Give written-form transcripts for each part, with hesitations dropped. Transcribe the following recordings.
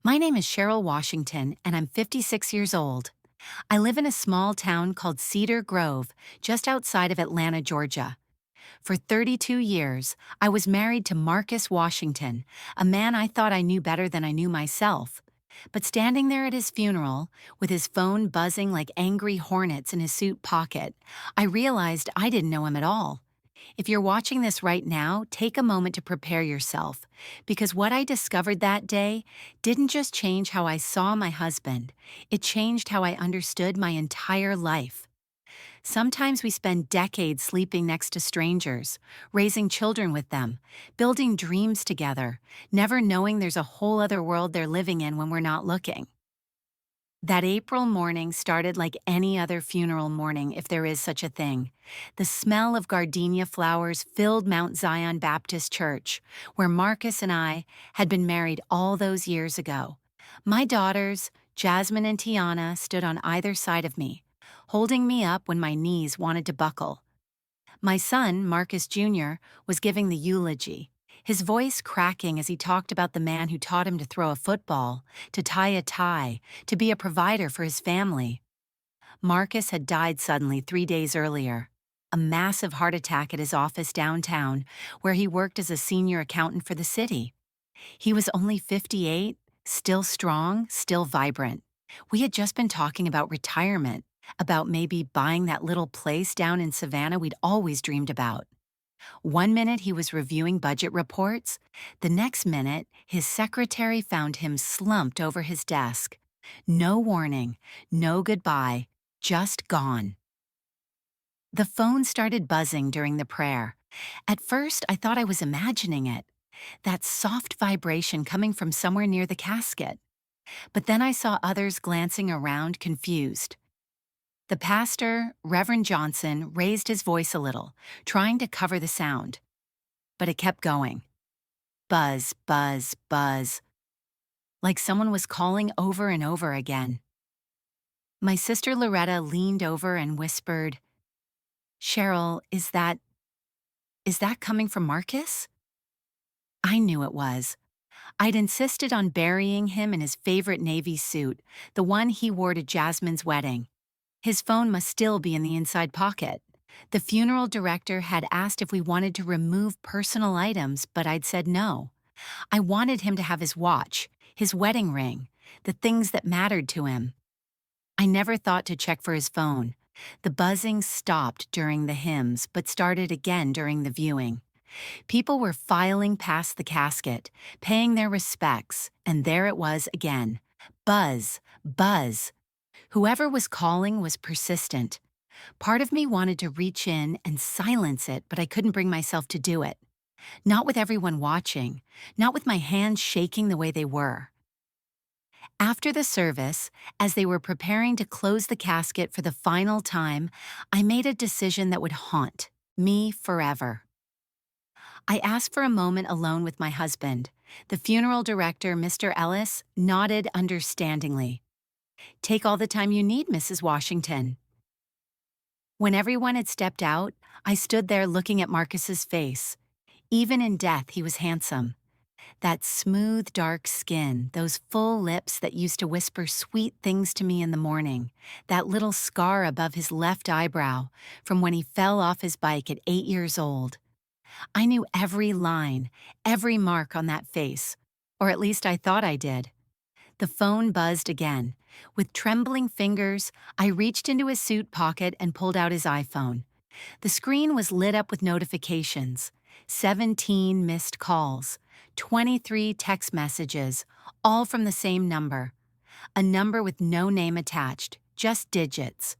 My name is Cheryl Washington, and I'm 56 years old. I live in a small town called Cedar Grove, just outside of Atlanta, Georgia. For 32 years, I was married to Marcus Washington, a man I thought I knew better than I knew myself. But standing there at his funeral, with his phone buzzing like angry hornets in his suit pocket, I realized I didn't know him at all. If you're watching this right now, take a moment to prepare yourself, because what I discovered that day didn't just change how I saw my husband, it changed how I understood my entire life. Sometimes we spend decades sleeping next to strangers, raising children with them, building dreams together, never knowing there's a whole other world they're living in when we're not looking. That April morning started like any other funeral morning, if there is such a thing. The smell of gardenia flowers filled Mount Zion Baptist Church, where Marcus and I had been married all those years ago. My daughters, Jasmine and Tiana, stood on either side of me, holding me up when my knees wanted to buckle. My son, Marcus Jr., was giving the eulogy, his voice cracking as he talked about the man who taught him to throw a football, to tie a tie, to be a provider for his family. Marcus had died suddenly 3 days earlier. A massive heart attack at his office downtown, where he worked as a senior accountant for the city. He was only 58, still strong, still vibrant. We had just been talking about retirement, about maybe buying that little place down in Savannah we'd always dreamed about. One minute he was reviewing budget reports, the next minute his secretary found him slumped over his desk. No warning, no goodbye, just gone. The phone started buzzing during the prayer. At first I thought I was imagining it, that soft vibration coming from somewhere near the casket. But then I saw others glancing around confused. The pastor, Reverend Johnson, raised his voice a little, trying to cover the sound. But it kept going. Buzz, buzz, buzz. Like someone was calling over and over again. My sister Loretta leaned over and whispered, "Cheryl, is that coming from Marcus?" I knew it was. I'd insisted on burying him in his favorite navy suit, the one he wore to Jasmine's wedding. His phone must still be in the inside pocket. The funeral director had asked if we wanted to remove personal items, but I'd said no. I wanted him to have his watch, his wedding ring, the things that mattered to him. I never thought to check for his phone. The buzzing stopped during the hymns, but started again during the viewing. People were filing past the casket, paying their respects, and there it was again. Buzz, buzz. Whoever was calling was persistent. Part of me wanted to reach in and silence it, but I couldn't bring myself to do it. Not with everyone watching, not with my hands shaking the way they were. After the service, as they were preparing to close the casket for the final time, I made a decision that would haunt me forever. I asked for a moment alone with my husband. The funeral director, Mr. Ellis, nodded understandingly. "Take all the time you need, Mrs. Washington." When everyone had stepped out, I stood there looking at Marcus's face. Even in death, he was handsome. That smooth, dark skin, those full lips that used to whisper sweet things to me in the morning, that little scar above his left eyebrow from when he fell off his bike at 8 years old. I knew every line, every mark on that face, or at least I thought I did. The phone buzzed again. With trembling fingers, I reached into his suit pocket and pulled out his iPhone. The screen was lit up with notifications. 17 missed calls, 23 text messages, all from the same number. A number with no name attached, just digits.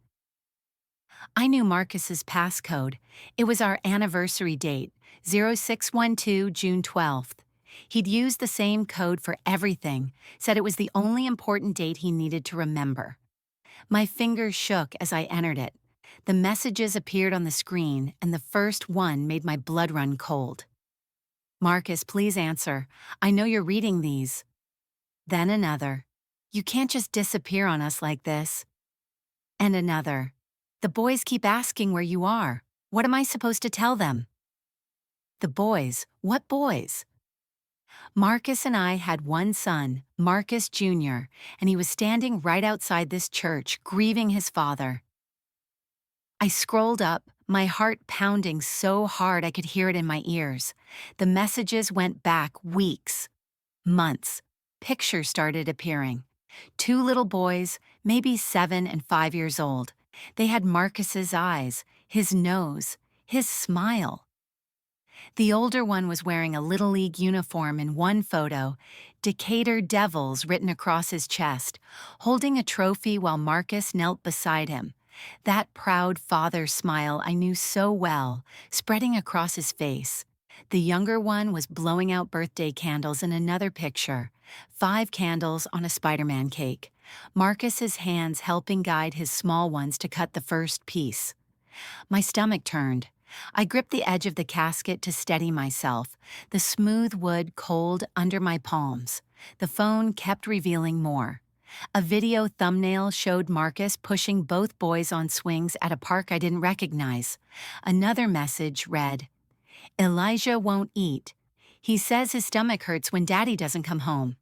I knew Marcus's passcode. It was our anniversary date, 0612 June 12th. He'd used the same code for everything, said it was the only important date he needed to remember. My fingers shook as I entered it. The messages appeared on the screen, and the first one made my blood run cold. "Marcus, please answer. I know you're reading these." Then another. "You can't just disappear on us like this." And another. "The boys keep asking where you are. What am I supposed to tell them?" The boys? What boys? Marcus and I had one son, Marcus Jr., and he was standing right outside this church, grieving his father. I scrolled up, my heart pounding so hard I could hear it in my ears. The messages went back weeks, months. Pictures started appearing. Two little boys, maybe 7 and 5 years old. They had Marcus's eyes, his nose, his smile. The older one was wearing a Little League uniform in one photo, Decatur Devils written across his chest, holding a trophy while Marcus knelt beside him. That proud father smile I knew so well, spreading across his face. The younger one was blowing out birthday candles in another picture, 5 candles on a Spider-Man cake. Marcus's hands helping guide his small ones to cut the first piece. My stomach turned. I gripped the edge of the casket to steady myself, the smooth wood cold under my palms. The phone kept revealing more. A video thumbnail showed Marcus pushing both boys on swings at a park I didn't recognize. Another message read, "Elijah won't eat. He says his stomach hurts when Daddy doesn't come home."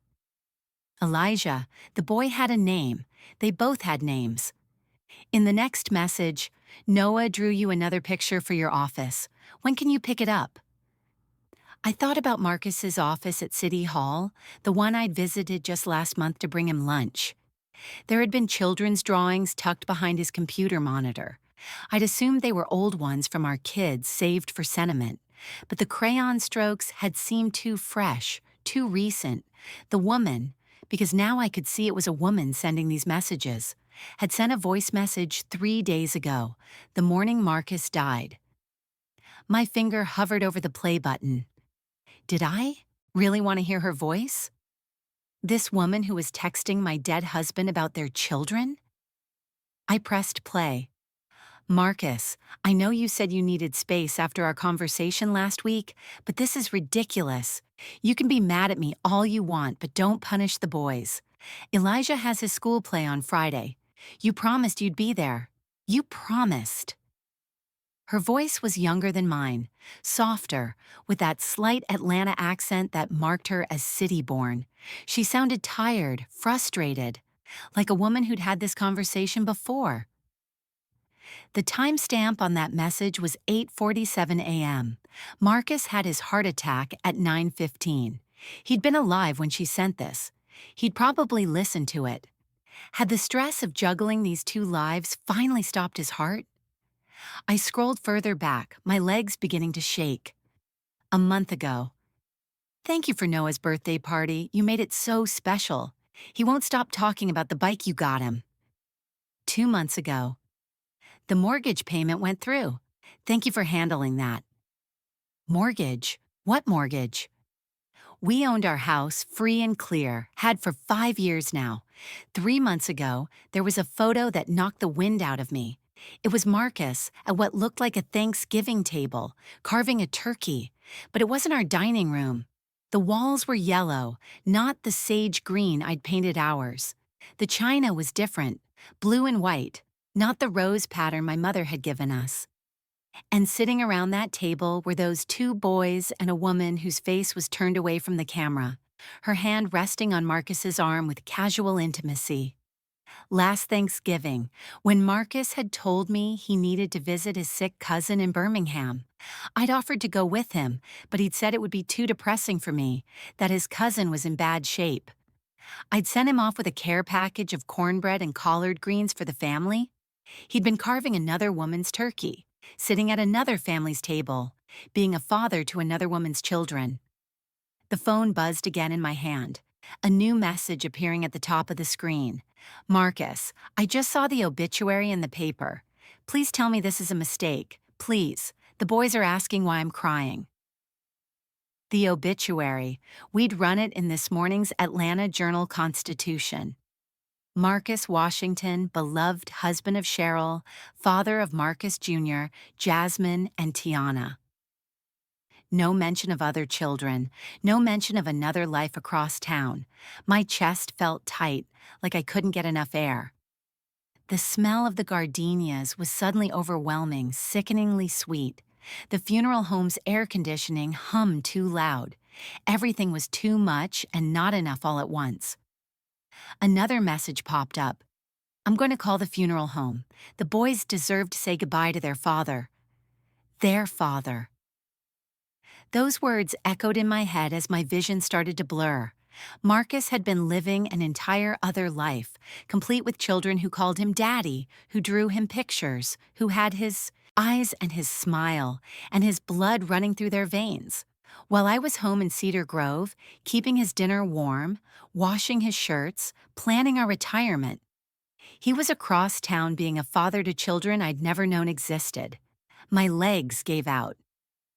Elijah, the boy had a name. They both had names. In the next message, "Noah drew you another picture for your office. When can you pick it up?" I thought about Marcus's office at City Hall, the one I'd visited just last month to bring him lunch. There had been children's drawings tucked behind his computer monitor. I'd assumed they were old ones from our kids saved for sentiment, but the crayon strokes had seemed too fresh, too recent. The woman, because now I could see it was a woman sending these messages, had sent a voice message 3 days ago, the morning Marcus died. My finger hovered over the play button. Did I really want to hear her voice? This woman who was texting my dead husband about their children? I pressed play. "Marcus, I know you said you needed space after our conversation last week, but this is ridiculous. You can be mad at me all you want, but don't punish the boys. Elijah has his school play on Friday. You promised you'd be there. You promised." Her voice was younger than mine, softer, with that slight Atlanta accent that marked her as city-born. She sounded tired, frustrated, like a woman who'd had this conversation before. The timestamp on that message was 8:47 a.m. Marcus had his heart attack at 9:15. He'd been alive when she sent this. He'd probably listened to it. Had the stress of juggling these two lives finally stopped his heart? I scrolled further back, my legs beginning to shake. A month ago. "Thank you for Noah's birthday party. You made it so special. He won't stop talking about the bike you got him." 2 months ago. "The mortgage payment went through. Thank you for handling that." Mortgage? What mortgage? We owned our house free and clear, had for 5 years now. 3 months ago, there was a photo that knocked the wind out of me. It was Marcus at what looked like a Thanksgiving table, carving a turkey, but it wasn't our dining room. The walls were yellow, not the sage green I'd painted ours. The china was different, blue and white, not the rose pattern my mother had given us. And sitting around that table were those two boys and a woman whose face was turned away from the camera, her hand resting on Marcus's arm with casual intimacy. Last Thanksgiving, when Marcus had told me he needed to visit his sick cousin in Birmingham, I'd offered to go with him, but he'd said it would be too depressing for me, that his cousin was in bad shape. I'd sent him off with a care package of cornbread and collard greens for the family. He'd been carving another woman's turkey, sitting at another family's table, being a father to another woman's children. The phone buzzed again in my hand, a new message appearing at the top of the screen. "Marcus, I just saw the obituary in the paper. Please tell me this is a mistake. Please. The boys are asking why I'm crying." The obituary. We'd run it in this morning's Atlanta Journal-Constitution. Marcus Washington, beloved husband of Cheryl, father of Marcus Jr., Jasmine, and Tiana. No mention of other children, no mention of another life across town. My chest felt tight, like I couldn't get enough air. The smell of the gardenias was suddenly overwhelming, sickeningly sweet. The funeral home's air conditioning hummed too loud. Everything was too much and not enough all at once. Another message popped up. I'm going to call the funeral home. The boys deserve to say goodbye to their father. Their father. Those words echoed in my head as my vision started to blur. Marcus had been living an entire other life, complete with children who called him daddy, who drew him pictures, who had his eyes and his smile, and his blood running through their veins. While I was home in Cedar Grove, keeping his dinner warm, washing his shirts, planning our retirement, he was across town being a father to children I'd never known existed. My legs gave out.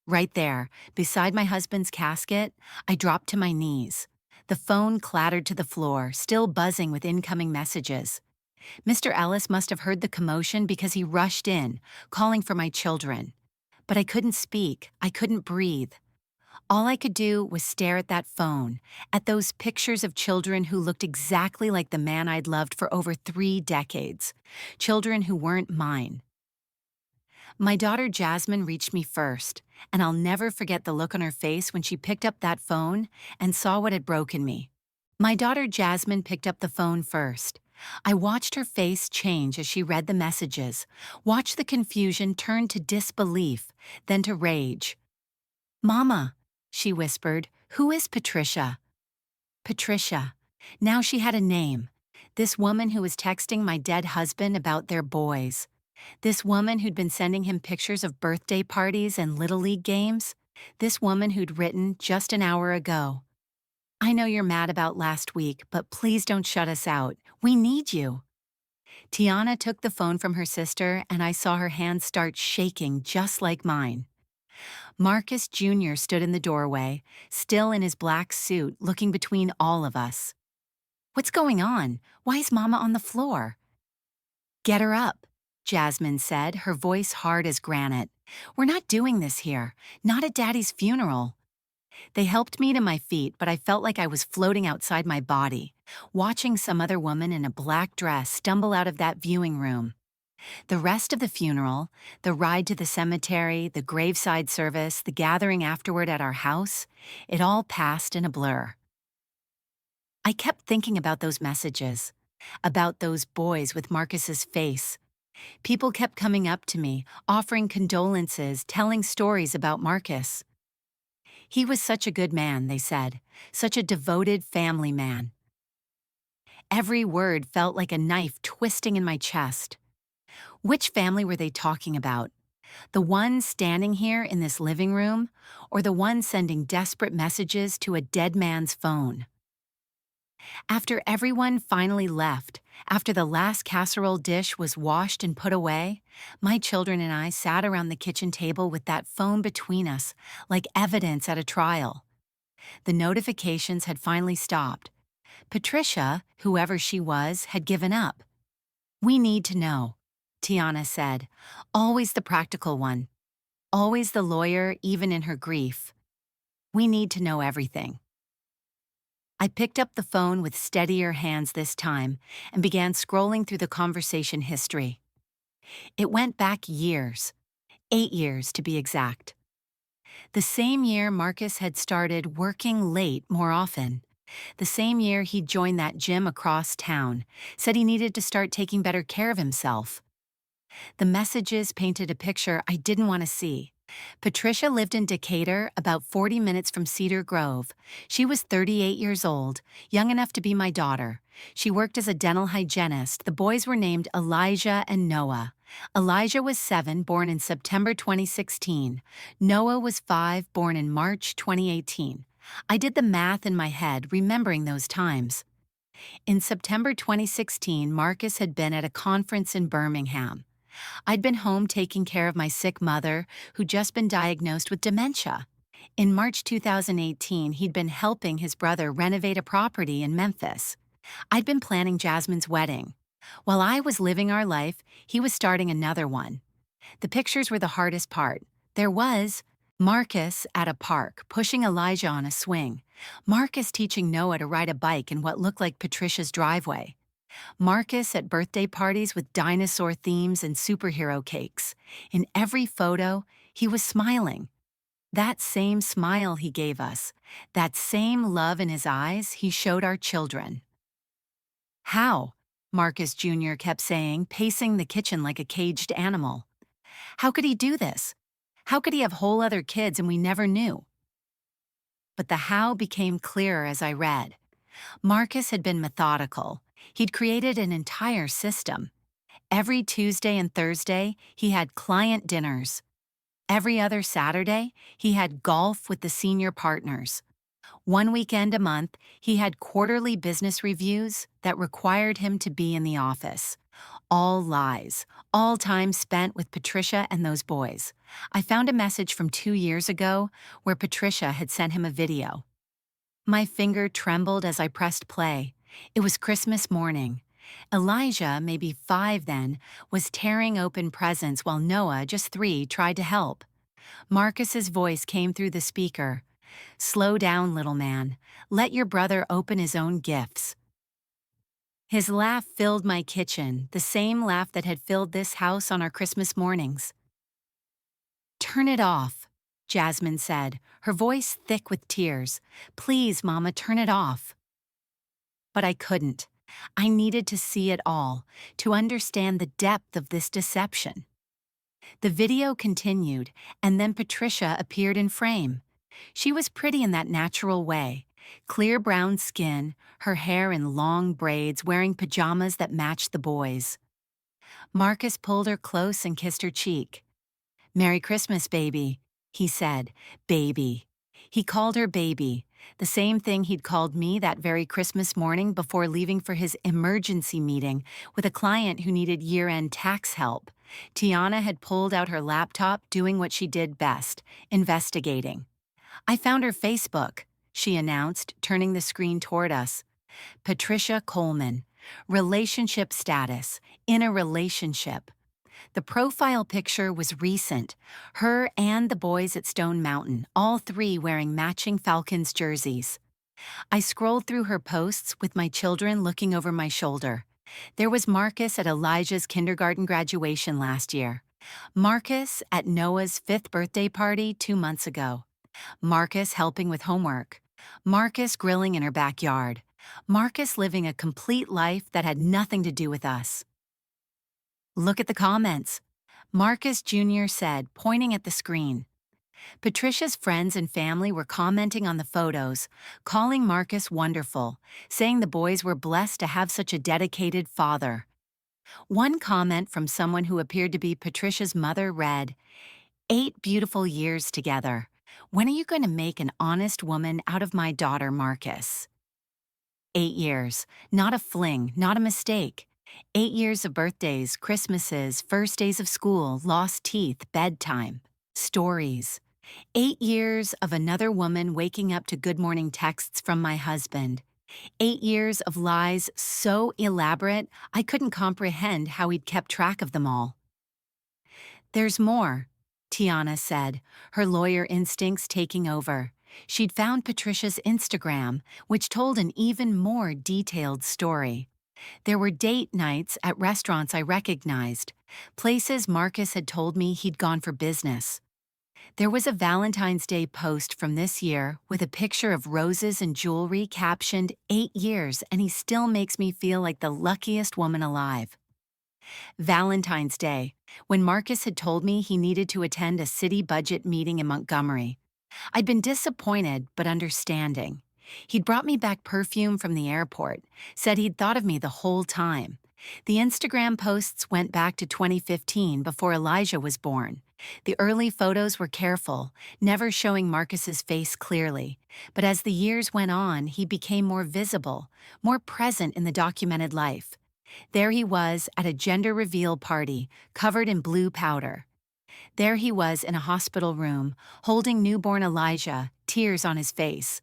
Right there, beside my husband's casket, I dropped to my knees. The phone clattered to the floor, still buzzing with incoming messages. Mr. Ellis must have heard the commotion because he rushed in, calling for my children. But I couldn't speak, I couldn't breathe. All I could do was stare at that phone, at those pictures of children who looked exactly like the man I'd loved for over 3 decades. Children who weren't mine. My daughter Jasmine reached me first, and I'll never forget the look on her face when she picked up that phone and saw what had broken me. My daughter Jasmine picked up the phone first. I watched her face change as she read the messages, watched the confusion turn to disbelief, then to rage. "Mama," she whispered, "who is Patricia?" Patricia. Now she had a name. This woman who was texting my dead husband about their boys. This woman who'd been sending him pictures of birthday parties and Little League games. This woman who'd written just an hour ago. "I know you're mad about last week, but please don't shut us out. We need you." Tiana took the phone from her sister, and I saw her hands start shaking just like mine. Marcus Jr. stood in the doorway, still in his black suit, looking between all of us. "What's going on? Why is Mama on the floor?" "Get her up," Jasmine said, her voice hard as granite. "We're not doing this here. Not at Daddy's funeral." They helped me to my feet, but I felt like I was floating outside my body, watching some other woman in a black dress stumble out of that viewing room. The rest of the funeral, the ride to the cemetery, the graveside service, the gathering afterward at our house, it all passed in a blur. I kept thinking about those messages, about those boys with Marcus's face. People kept coming up to me, offering condolences, telling stories about Marcus. He was such a good man, they said, such a devoted family man. Every word felt like a knife twisting in my chest. Which family were they talking about? The one standing here in this living room, or the one sending desperate messages to a dead man's phone? After everyone finally left, after the last casserole dish was washed and put away, my children and I sat around the kitchen table with that phone between us, like evidence at a trial. The notifications had finally stopped. Patricia, whoever she was, had given up. "We need to know," Tiana said, always the practical one, always the lawyer even in her grief. "We need to know everything." I picked up the phone with steadier hands this time and began scrolling through the conversation history. It went back years, 8 years to be exact. The same year Marcus had started working late more often. The same year he'd joined that gym across town, said he needed to start taking better care of himself. The messages painted a picture I didn't want to see. Patricia lived in Decatur, about 40 minutes from Cedar Grove. She was 38 years old, young enough to be my daughter. She worked as a dental hygienist. The boys were named Elijah and Noah. Elijah was 7, born in September 2016. Noah was 5, born in March 2018. I did the math in my head, remembering those times. In September 2016, Marcus had been at a conference in Birmingham. I'd been home taking care of my sick mother, who'd just been diagnosed with dementia. In March 2018, he'd been helping his brother renovate a property in Memphis. I'd been planning Jasmine's wedding. While I was living our life, he was starting another one. The pictures were the hardest part. There was Marcus at a park, pushing Elijah on a swing. Marcus teaching Noah to ride a bike in what looked like Patricia's driveway. Marcus at birthday parties with dinosaur themes and superhero cakes. In every photo, he was smiling. That same smile he gave us, that same love in his eyes he showed our children. How? Marcus Jr. kept saying, pacing the kitchen like a caged animal. How could he do this? How could he have whole other kids and we never knew? But the how became clearer as I read. Marcus had been methodical. He'd created an entire system. Every Tuesday and Thursday, he had client dinners. Every other Saturday, he had golf with the senior partners. One weekend a month, he had quarterly business reviews that required him to be in the office. All lies, all time spent with Patricia and those boys. I found a message from 2 years ago where Patricia had sent him a video. My finger trembled as I pressed play. It was Christmas morning. Elijah, maybe 5 then, was tearing open presents while Noah, just 3, tried to help. Marcus's voice came through the speaker. "Slow down, little man. Let your brother open his own gifts." His laugh filled my kitchen, the same laugh that had filled this house on our Christmas mornings. "Turn it off," Jasmine said, her voice thick with tears. "Please, Mama, turn it off." But I couldn't. I needed to see it all, to understand the depth of this deception. The video continued, and then Patricia appeared in frame. She was pretty in that natural way. Clear brown skin, her hair in long braids, wearing pajamas that matched the boys'. Marcus pulled her close and kissed her cheek. "Merry Christmas, baby," he said. Baby. He called her baby, the same thing he'd called me that very Christmas morning before leaving for his emergency meeting with a client who needed year-end tax help. Tiana had pulled out her laptop, doing what she did best, investigating. "I found her Facebook," she announced, turning the screen toward us. Patricia Coleman. Relationship status. In a relationship. The profile picture was recent. Her and the boys at Stone Mountain, all 3 wearing matching Falcons jerseys. I scrolled through her posts with my children looking over my shoulder. There was Marcus at Elijah's kindergarten graduation last year. Marcus at Noah's 5th birthday party 2 months ago. Marcus helping with homework. Marcus grilling in her backyard. Marcus living a complete life that had nothing to do with us. "Look at the comments," Marcus Jr. said, pointing at the screen. Patricia's friends and family were commenting on the photos, calling Marcus wonderful, saying the boys were blessed to have such a dedicated father. One comment from someone who appeared to be Patricia's mother read, "8 beautiful years together. When are you going to make an honest woman out of my daughter, Marcus?" 8 years. Not a fling, not a mistake. 8 years of birthdays, Christmases, first days of school, lost teeth, bedtime. Stories. 8 years of another woman waking up to good morning texts from my husband. 8 years of lies so elaborate I couldn't comprehend how he'd kept track of them all. "There's more," Tiana said, her lawyer instincts taking over. She'd found Patricia's Instagram, which told an even more detailed story. There were date nights at restaurants I recognized, places Marcus had told me he'd gone for business. There was a Valentine's Day post from this year with a picture of roses and jewelry captioned 8 years, and he still makes me feel like the luckiest woman alive. Valentine's Day, when Marcus had told me he needed to attend a city budget meeting in Montgomery. I'd been disappointed but understanding. He'd brought me back perfume from the airport, said he'd thought of me the whole time. The Instagram posts went back to 2015 before Elijah was born. The early photos were careful, never showing Marcus's face clearly. But as the years went on, he became more visible, more present in the documented life. There he was at a gender reveal party, covered in blue powder. There he was in a hospital room, holding newborn Elijah, tears on his face.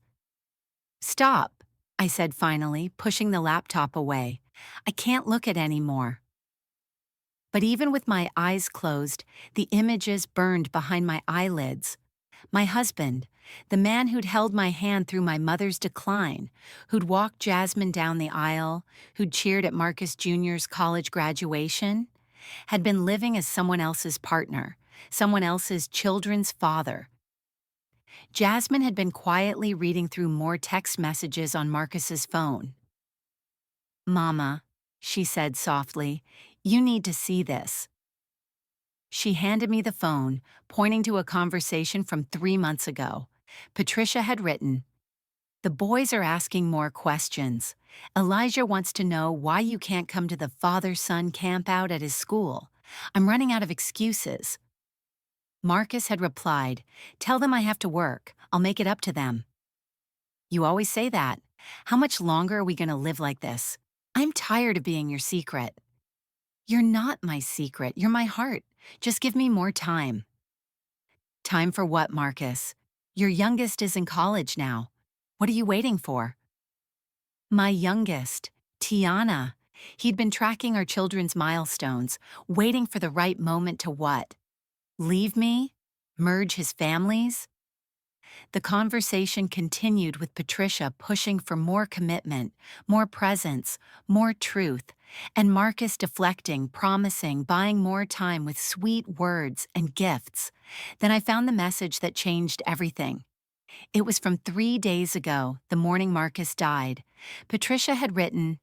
"Stop," I said finally, pushing the laptop away. "I can't look at any more." But even with my eyes closed, the images burned behind my eyelids. My husband, the man who'd held my hand through my mother's decline, who'd walked Jasmine down the aisle, who'd cheered at Marcus Jr.'s college graduation, had been living as someone else's partner, someone else's children's father. Jasmine had been quietly reading through more text messages on Marcus's phone. "Mama," she said softly, "you need to see this." She handed me the phone, pointing to a conversation from 3 months ago. Patricia had written, "The boys are asking more questions. Elijah wants to know why you can't come to the father-son camp out at his school. I'm running out of excuses." Marcus had replied, "Tell them I have to work. I'll make it up to them." "You always say that. How much longer are we going to live like this? I'm tired of being your secret." "You're not my secret. You're my heart. Just give me more time." "Time for what, Marcus? Your youngest is in college now. What are you waiting for?" "My youngest, Tiana." He'd been tracking our children's milestones, waiting for the right moment to what? Leave me? Merge his families? The conversation continued with Patricia pushing for more commitment, more presence, more truth, and Marcus deflecting, promising, buying more time with sweet words and gifts. Then I found the message that changed everything. It was from 3 days ago, the morning Marcus died. Patricia had written,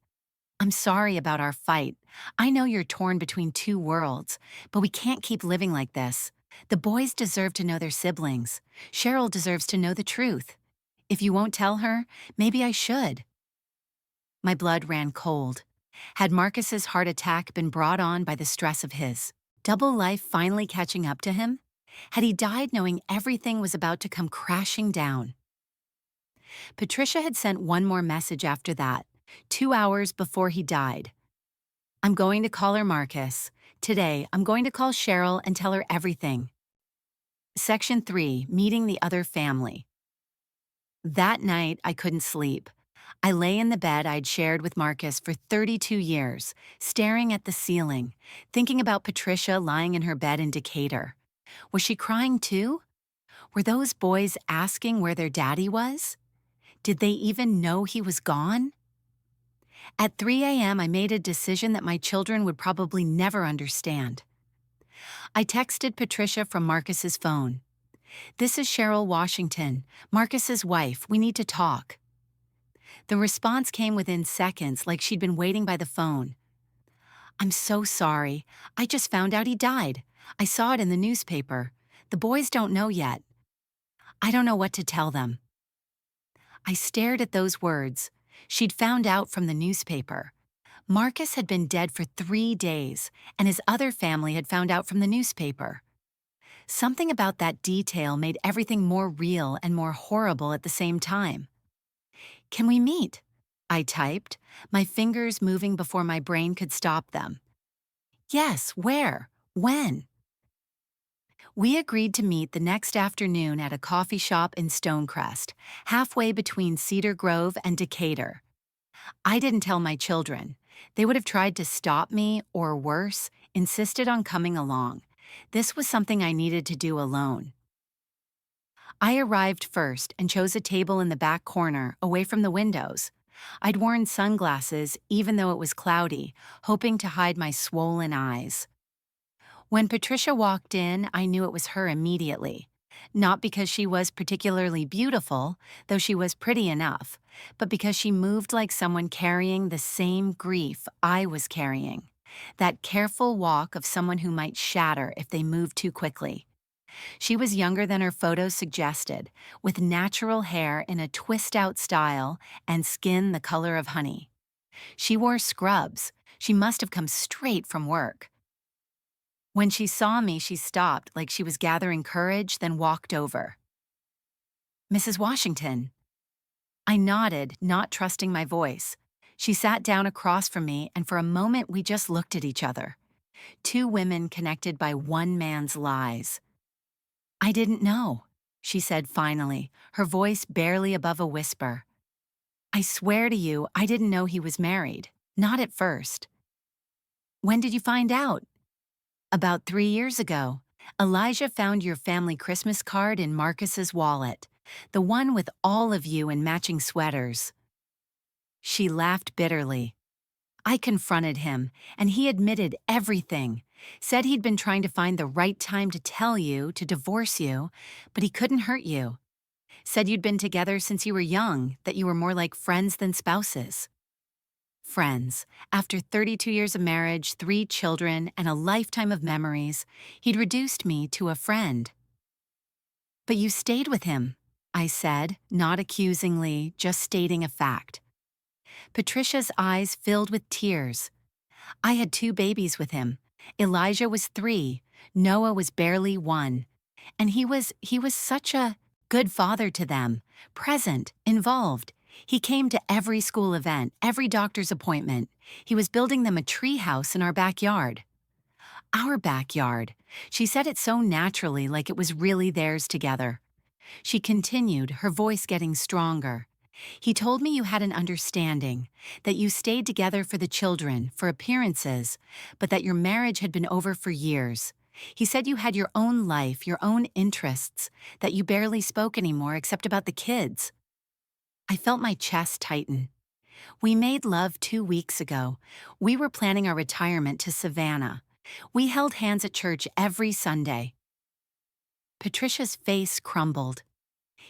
"I'm sorry about our fight. I know you're torn between two worlds, but we can't keep living like this. The boys deserve to know their siblings. Cheryl deserves to know the truth. If you won't tell her, maybe I should." My blood ran cold. Had Marcus's heart attack been brought on by the stress of his double life finally catching up to him? Had he died knowing everything was about to come crashing down? Patricia had sent one more message after that, 2 hours before he died. "I'm going to call her, Marcus. Today, I'm going to call Cheryl and tell her everything." Section 3, Meeting the Other Family. That night, I couldn't sleep. I lay in the bed I'd shared with Marcus for 32 years, staring at the ceiling, thinking about Patricia lying in her bed in Decatur. Was she crying too? Were those boys asking where their daddy was? Did they even know he was gone? At 3 a.m., I made a decision that my children would probably never understand. I texted Patricia from Marcus's phone. "This is Cheryl Washington, Marcus's wife. We need to talk." The response came within seconds, like she'd been waiting by the phone. "I'm so sorry. I just found out he died. I saw it in the newspaper. The boys don't know yet. I don't know what to tell them." I stared at those words. She'd found out from the newspaper. Marcus had been dead for 3 days, and his other family had found out from the newspaper. Something about that detail made everything more real and more horrible at the same time. "Can we meet?" I typed, my fingers moving before my brain could stop them. "Yes, where? When?" We agreed to meet the next afternoon at a coffee shop in Stonecrest, halfway between Cedar Grove and Decatur. I didn't tell my children. They would have tried to stop me, or worse, insisted on coming along. This was something I needed to do alone. I arrived first and chose a table in the back corner, away from the windows. I'd worn sunglasses, even though it was cloudy, hoping to hide my swollen eyes. When Patricia walked in, I knew it was her immediately. Not because she was particularly beautiful, though she was pretty enough, but because she moved like someone carrying the same grief I was carrying. That careful walk of someone who might shatter if they moved too quickly. She was younger than her photos suggested, with natural hair in a twist-out style and skin the color of honey. She wore scrubs. She must have come straight from work. When she saw me, she stopped like she was gathering courage, then walked over. "Mrs. Washington." I nodded, not trusting my voice. She sat down across from me, and for a moment we just looked at each other. Two women connected by one man's lies. "I didn't know," she said finally, her voice barely above a whisper. "I swear to you, I didn't know he was married. Not at first." "When did you find out?" "About 3 years ago. Elijah found your family Christmas card in Marcus's wallet. The one with all of you in matching sweaters." She laughed bitterly. I confronted him, and he admitted everything. Said he'd been trying to find the right time to tell you, to divorce you, but he couldn't hurt you. Said you'd been together since you were young, that you were more like friends than spouses. Friends. After 32 years of marriage, 3 children, and a lifetime of memories, he'd reduced me to a friend. But you stayed with him, I said, not accusingly, just stating a fact. Patricia's eyes filled with tears. I had 2 babies with him. Elijah was 3, Noah was barely 1. And he was such a good father to them, present, involved. He came to every school event, every doctor's appointment. He was building them a tree house in our backyard. Our backyard. She said it so naturally, like it was really theirs together. She continued, her voice getting stronger. He told me you had an understanding, that you stayed together for the children, for appearances, but that your marriage had been over for years. He said you had your own life, your own interests, that you barely spoke anymore except about the kids. I felt my chest tighten. We made love 2 weeks ago. We were planning our retirement to Savannah. We held hands at church every Sunday. Patricia's face crumbled.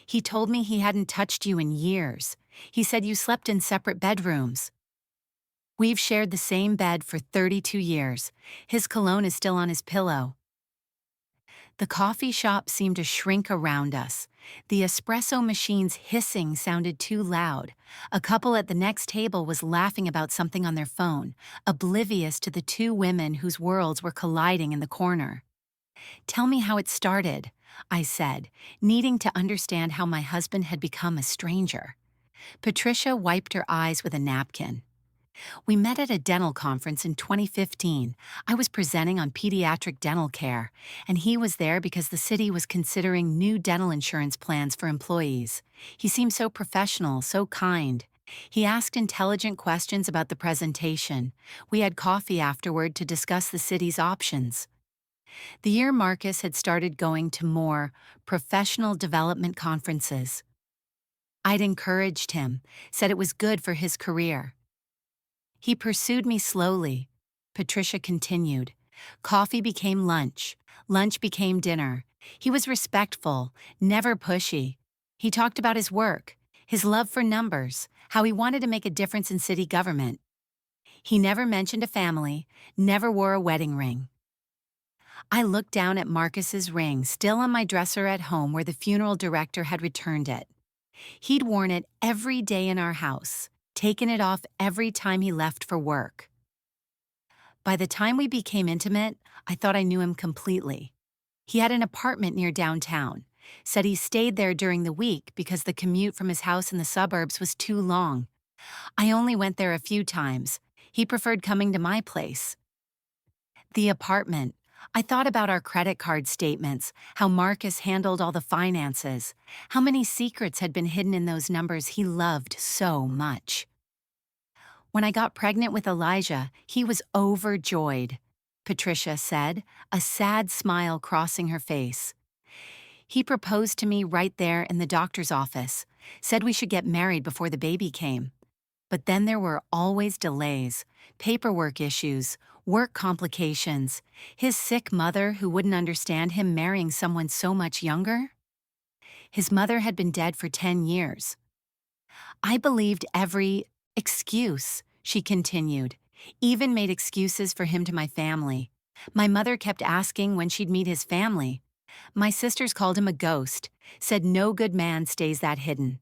He told me he hadn't touched you in years. He said you slept in separate bedrooms. We've shared the same bed for 32 years. His cologne is still on his pillow. The coffee shop seemed to shrink around us. The espresso machine's hissing sounded too loud. A couple at the next table was laughing about something on their phone, oblivious to the 2 women whose worlds were colliding in the corner. Tell me how it started, I said, needing to understand how my husband had become a stranger. Patricia wiped her eyes with a napkin. We met at a dental conference in 2015. I was presenting on pediatric dental care, and he was there because the city was considering new dental insurance plans for employees. He seemed so professional, so kind. He asked intelligent questions about the presentation. We had coffee afterward to discuss the city's options. The year Marcus had started going to more professional development conferences. I'd encouraged him, said it was good for his career. He pursued me slowly. Patricia continued. Coffee became lunch. Lunch became dinner. He was respectful, never pushy. He talked about his work, his love for numbers, how he wanted to make a difference in city government. He never mentioned a family, never wore a wedding ring. I looked down at Marcus's ring, still on my dresser at home where the funeral director had returned it. He'd worn it every day in our house, taken it off every time he left for work. By the time we became intimate, I thought I knew him completely. He had an apartment near downtown, said he stayed there during the week because the commute from his house in the suburbs was too long. I only went there a few times. He preferred coming to my place. The apartment. I thought about our credit card statements, how Marcus handled all the finances, how many secrets had been hidden in those numbers he loved so much. When I got pregnant with Elijah, he was overjoyed, Patricia said, a sad smile crossing her face. He proposed to me right there in the doctor's office, said we should get married before the baby came. But then there were always delays, paperwork issues, work complications, his sick mother who wouldn't understand him marrying someone so much younger. His mother had been dead for 10 years. I believed every excuse, she continued, even made excuses for him to my family. My mother kept asking when she'd meet his family. My sisters called him a ghost, said no good man stays that hidden.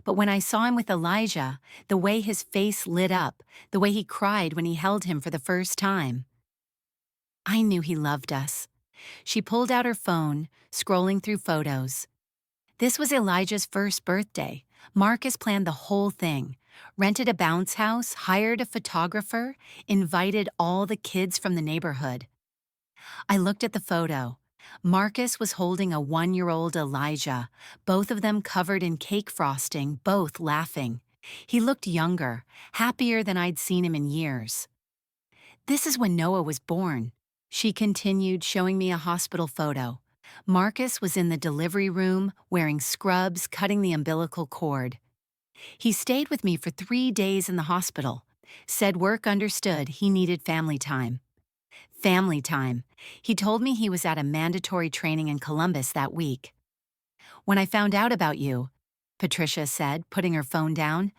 But when I saw him with Elijah, the way his face lit up, the way he cried when he held him for the first time, I knew he loved us. She pulled out her phone, scrolling through photos. This was Elijah's first birthday. Marcus planned the whole thing, rented a bounce house, hired a photographer, invited all the kids from the neighborhood. I looked at the photo. Marcus was holding a 1-year-old Elijah, both of them covered in cake frosting, both laughing. He looked younger, happier than I'd seen him in years. This is when Noah was born, she continued, showing me a hospital photo. Marcus was in the delivery room, wearing scrubs, cutting the umbilical cord. He stayed with me for 3 days in the hospital, said work understood he needed family time. Family time. He told me he was at a mandatory training in Columbus that week. When I found out about you, Patricia said, putting her phone down.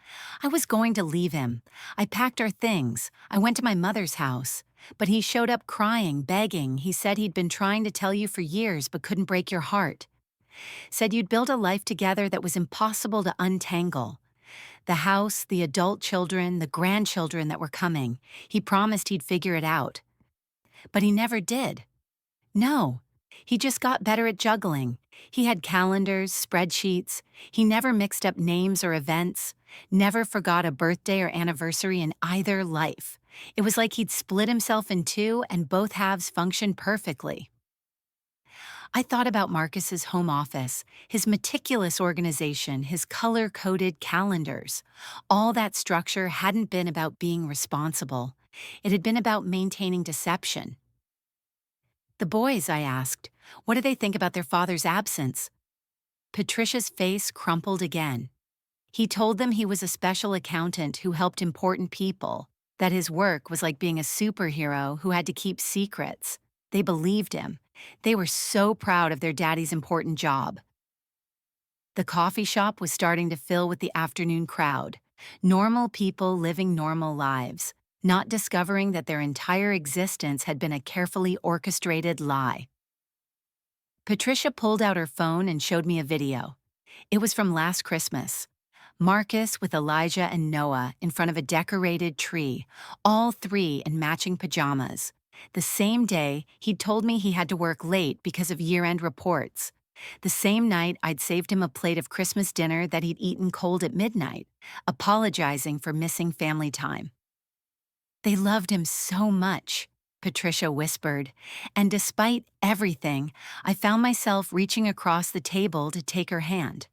I was going to leave him. I packed our things. I went to my mother's house. But he showed up crying, begging. He said he'd been trying to tell you for years but couldn't break your heart. Said you'd build a life together that was impossible to untangle. The house, the adult children, the grandchildren that were coming. He promised he'd figure it out. But he never did. No. He just got better at juggling. He had calendars, spreadsheets. He never mixed up names or events, never forgot a birthday or anniversary in either life. It was like he'd split himself in two and both halves functioned perfectly. I thought about Marcus's home office, his meticulous organization, his color-coded calendars. All that structure hadn't been about being responsible. It had been about maintaining deception. The boys, I asked, what do they think about their father's absence? Patricia's face crumpled again. He told them he was a special accountant who helped important people, that his work was like being a superhero who had to keep secrets. They believed him. They were so proud of their daddy's important job. The coffee shop was starting to fill with the afternoon crowd. Normal people living normal lives, not discovering that their entire existence had been a carefully orchestrated lie. Patricia pulled out her phone and showed me a video. It was from last Christmas. Marcus with Elijah and Noah in front of a decorated tree, all three in matching pajamas. The same day, he'd told me he had to work late because of year-end reports. The same night, I'd saved him a plate of Christmas dinner that he'd eaten cold at midnight, apologizing for missing family time. They loved him so much, Patricia whispered, and despite everything, I found myself reaching across the table to take her hand.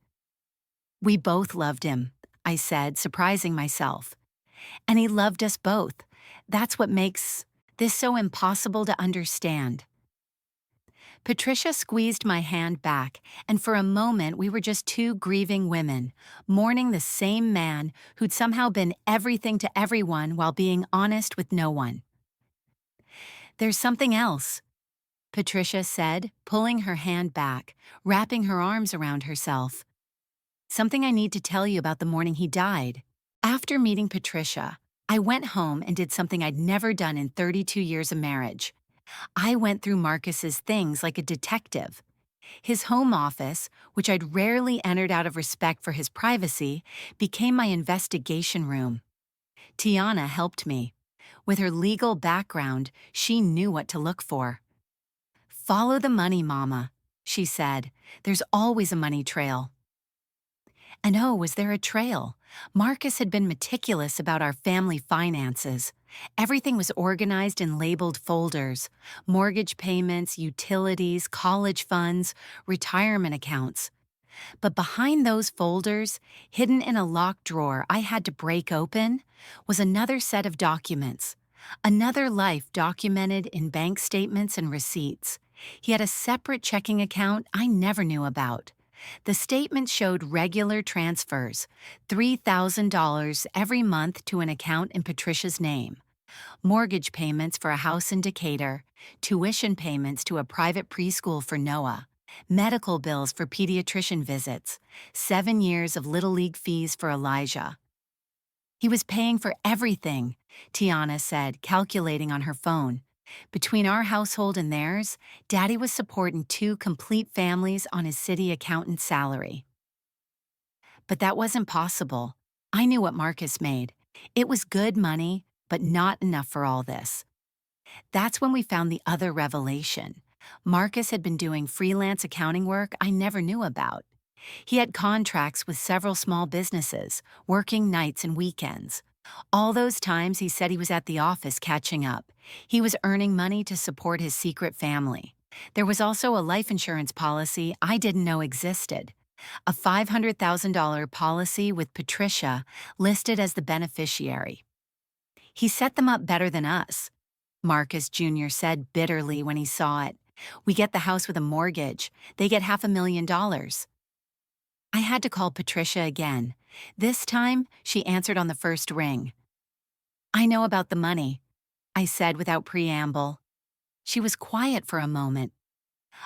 We both loved him, I said, surprising myself. And he loved us both. That's what makes this so impossible to understand. Patricia squeezed my hand back, and for a moment we were just two grieving women, mourning the same man who'd somehow been everything to everyone while being honest with no one. There's something else, Patricia said, pulling her hand back, wrapping her arms around herself. Something I need to tell you about the morning he died. After meeting Patricia, I went home and did something I'd never done in 32 years of marriage. I went through Marcus's things like a detective. His home office, which I'd rarely entered out of respect for his privacy, became my investigation room. Tiana helped me. With her legal background, she knew what to look for. Follow the money, Mama, she said. There's always a money trail. And oh, was there a trail? Marcus had been meticulous about our family finances. Everything was organized in labeled folders: mortgage payments, utilities, college funds, retirement accounts. But behind those folders, hidden in a locked drawer I had to break open, was another set of documents. Another life documented in bank statements and receipts. He had a separate checking account I never knew about. The statement showed regular transfers, $3,000 every month to an account in Patricia's name, mortgage payments for a house in Decatur, tuition payments to a private preschool for Noah, medical bills for pediatrician visits, 7 years of Little League fees for Elijah. He was paying for everything, Tiana said, calculating on her phone. Between our household and theirs, Daddy was supporting 2 complete families on his city accountant's salary. But that wasn't possible. I knew what Marcus made. It was good money, but not enough for all this. That's when we found the other revelation. Marcus had been doing freelance accounting work I never knew about. He had contracts with several small businesses, working nights and weekends. All those times he said he was at the office catching up. He was earning money to support his secret family. There was also a life insurance policy I didn't know existed. A $500,000 policy with Patricia listed as the beneficiary. He set them up better than us, Marcus Jr. said bitterly when he saw it. We get the house with a mortgage. They get $500,000. I had to call Patricia again. This time, she answered on the first ring. I know about the money, I said without preamble. She was quiet for a moment.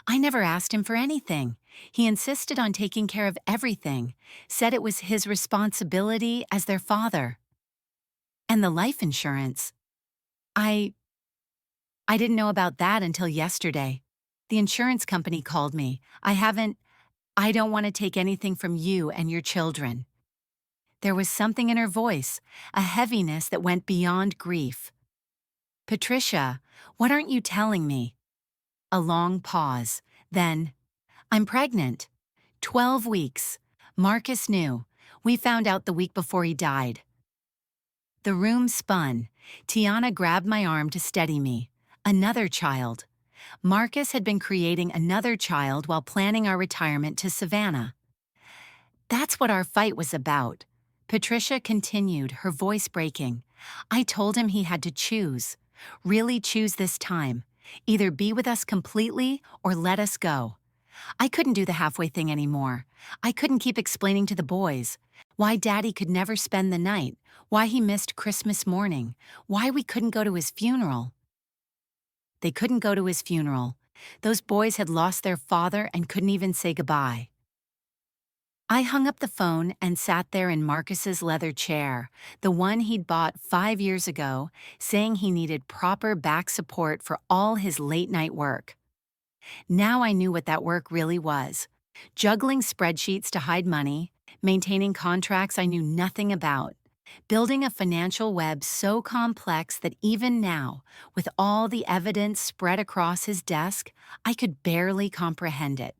I never asked him for anything. He insisted on taking care of everything, said it was his responsibility as their father. And the life insurance. I I didn't know about that until yesterday. The insurance company called me. I don't want to take anything from you and your children. There was something in her voice, a heaviness that went beyond grief. Patricia, what aren't you telling me? A long pause. Then, I'm pregnant. 12 weeks. Marcus knew. We found out the week before he died. The room spun. Tiana grabbed my arm to steady me. Another child. Marcus had been creating another child while planning our retirement to Savannah. That's what our fight was about. Patricia continued, her voice breaking. I told him he had to choose. Really choose this time. Either be with us completely or let us go. I couldn't do the halfway thing anymore. I couldn't keep explaining to the boys why Daddy could never spend the night, why he missed Christmas morning, why we couldn't go to his funeral. They couldn't go to his funeral. Those boys had lost their father and couldn't even say goodbye. I hung up the phone and sat there in Marcus's leather chair, the one he'd bought 5 years ago, saying he needed proper back support for all his late-night work. Now I knew what that work really was. Juggling spreadsheets to hide money, maintaining contracts I knew nothing about, building a financial web so complex that even now, with all the evidence spread across his desk, I could barely comprehend it.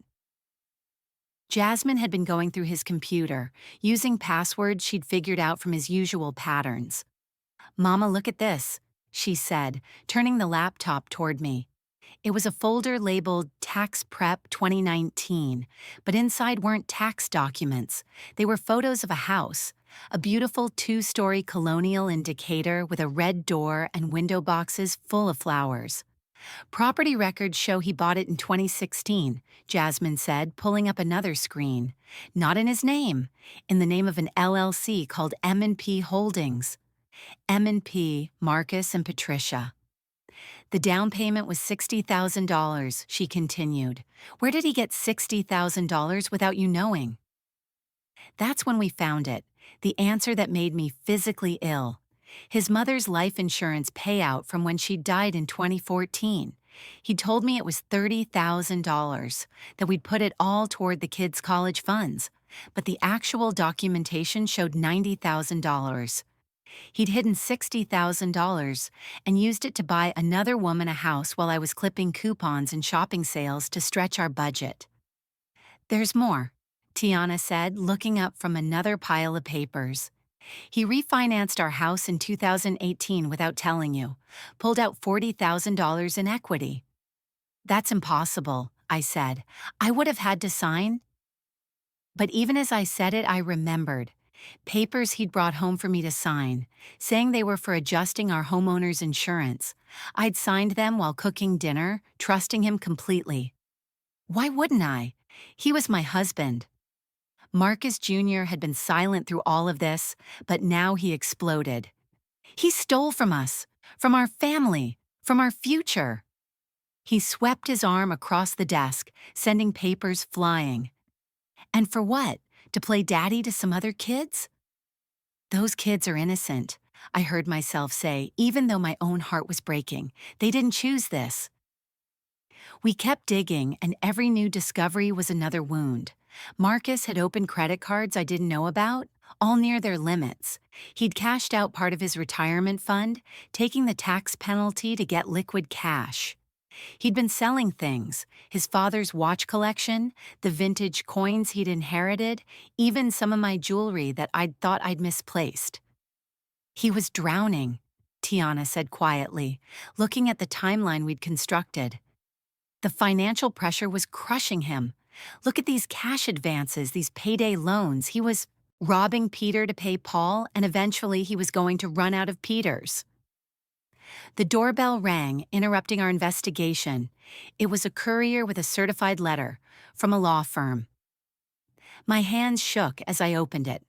Jasmine had been going through his computer, using passwords she'd figured out from his usual patterns. "Mama, look at this," she said, turning the laptop toward me. It was a folder labeled Tax Prep 2019, but inside weren't tax documents. They were photos of a house, a beautiful 2-story colonial in Decatur with a red door and window boxes full of flowers. Property records show he bought it in 2016, Jasmine said, pulling up another screen. Not in his name, in the name of an LLC called M&P Holdings. M&P, Marcus and Patricia. The down payment was $60,000, she continued. Where did he get $60,000 without you knowing? That's when we found it, the answer that made me physically ill. His mother's life insurance payout from when she died in 2014. He told me it was $30,000, that we'd put it all toward the kids' college funds, but the actual documentation showed $90,000. He'd hidden $60,000 and used it to buy another woman a house while I was clipping coupons and shopping sales to stretch our budget. There's more, Tiana said, looking up from another pile of papers. He refinanced our house in 2018 without telling you, pulled out $40,000 in equity. That's impossible, I said. I would have had to sign. But even as I said it, I remembered. Papers he'd brought home for me to sign, saying they were for adjusting our homeowner's insurance. I'd signed them while cooking dinner, trusting him completely. Why wouldn't I? He was my husband. Marcus Jr. had been silent through all of this, but now he exploded. He stole from us, from our family, from our future. He swept his arm across the desk, sending papers flying. And for what? To play daddy to some other kids? Those kids are innocent, I heard myself say, even though my own heart was breaking. They didn't choose this. We kept digging, and every new discovery was another wound. Marcus had opened credit cards I didn't know about, all near their limits. He'd cashed out part of his retirement fund, taking the tax penalty to get liquid cash. He'd been selling things, his father's watch collection, the vintage coins he'd inherited, even some of my jewelry that I'd thought I'd misplaced. He was drowning, Tiana said quietly, looking at the timeline we'd constructed. The financial pressure was crushing him. Look at these cash advances, these payday loans. He was robbing Peter to pay Paul, and eventually he was going to run out of Peters. The doorbell rang, interrupting our investigation. It was a courier with a certified letter from a law firm. My hands shook as I opened it.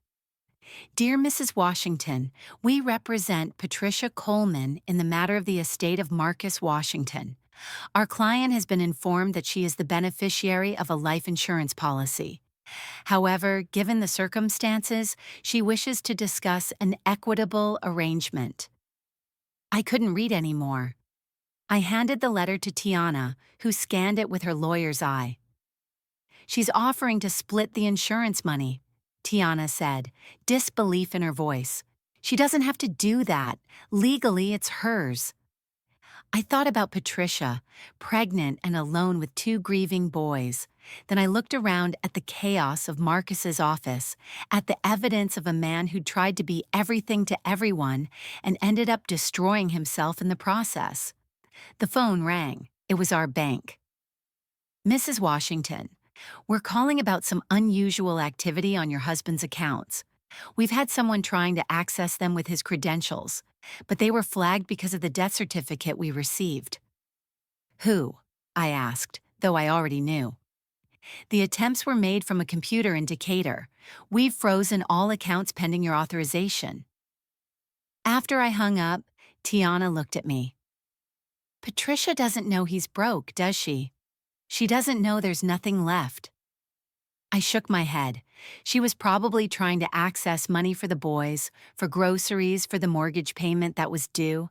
Dear Mrs. Washington, we represent Patricia Coleman in the matter of the estate of Marcus Washington. Our client has been informed that she is the beneficiary of a life insurance policy. However, given the circumstances, she wishes to discuss an equitable arrangement. I couldn't read anymore. I handed the letter to Tiana, who scanned it with her lawyer's eye. She's offering to split the insurance money, Tiana said, disbelief in her voice. She doesn't have to do that. Legally, it's hers. I thought about Patricia, pregnant and alone with two grieving boys. Then I looked around at the chaos of Marcus's office, at the evidence of a man who tried to be everything to everyone and ended up destroying himself in the process. The phone rang. It was our bank. Mrs. Washington, we're calling about some unusual activity on your husband's accounts. We've had someone trying to access them with his credentials, but they were flagged because of the death certificate we received. Who? I asked, though I already knew. The attempts were made from a computer in Decatur. We've frozen all accounts pending your authorization. After I hung up, Tiana looked at me. Patricia doesn't know he's broke, does she? She doesn't know there's nothing left. I shook my head. She was probably trying to access money for the boys, for groceries, for the mortgage payment that was due.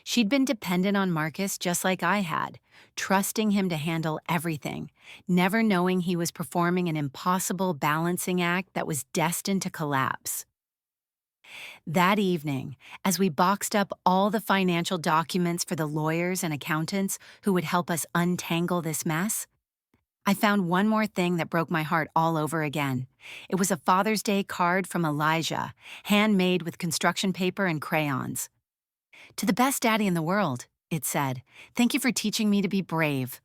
She'd been dependent on Marcus just like I had, trusting him to handle everything, never knowing he was performing an impossible balancing act that was destined to collapse. That evening, as we boxed up all the financial documents for the lawyers and accountants who would help us untangle this mess, I found one more thing that broke my heart all over again. It was a Father's Day card from Elijah, handmade with construction paper and crayons. To the best daddy in the world, it said, thank you for teaching me to be brave.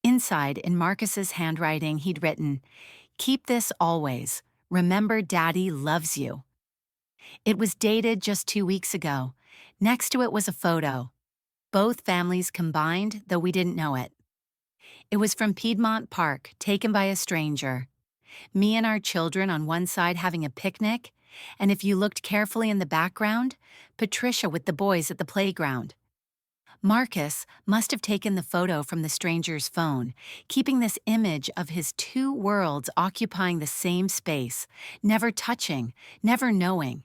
Inside, in Marcus's handwriting, he'd written, keep this always. Remember, Daddy loves you. It was dated just 2 weeks ago. Next to it was a photo. Both families combined, though we didn't know it. It was from Piedmont Park, taken by a stranger. Me and our children on one side having a picnic, and if you looked carefully in the background, Patricia with the boys at the playground. Marcus must have taken the photo from the stranger's phone, keeping this image of his two worlds occupying the same space, never touching, never knowing.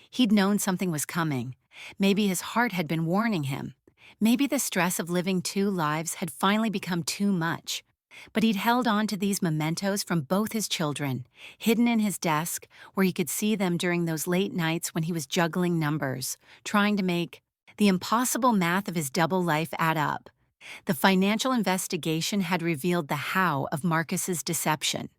He'd known something was coming. Maybe his heart had been warning him. Maybe the stress of living two lives had finally become too much. But he'd held on to these mementos from both his children, hidden in his desk, where he could see them during those late nights when he was juggling numbers, trying to make the impossible math of his double life add up. The financial investigation had revealed the how of Marcus's deception.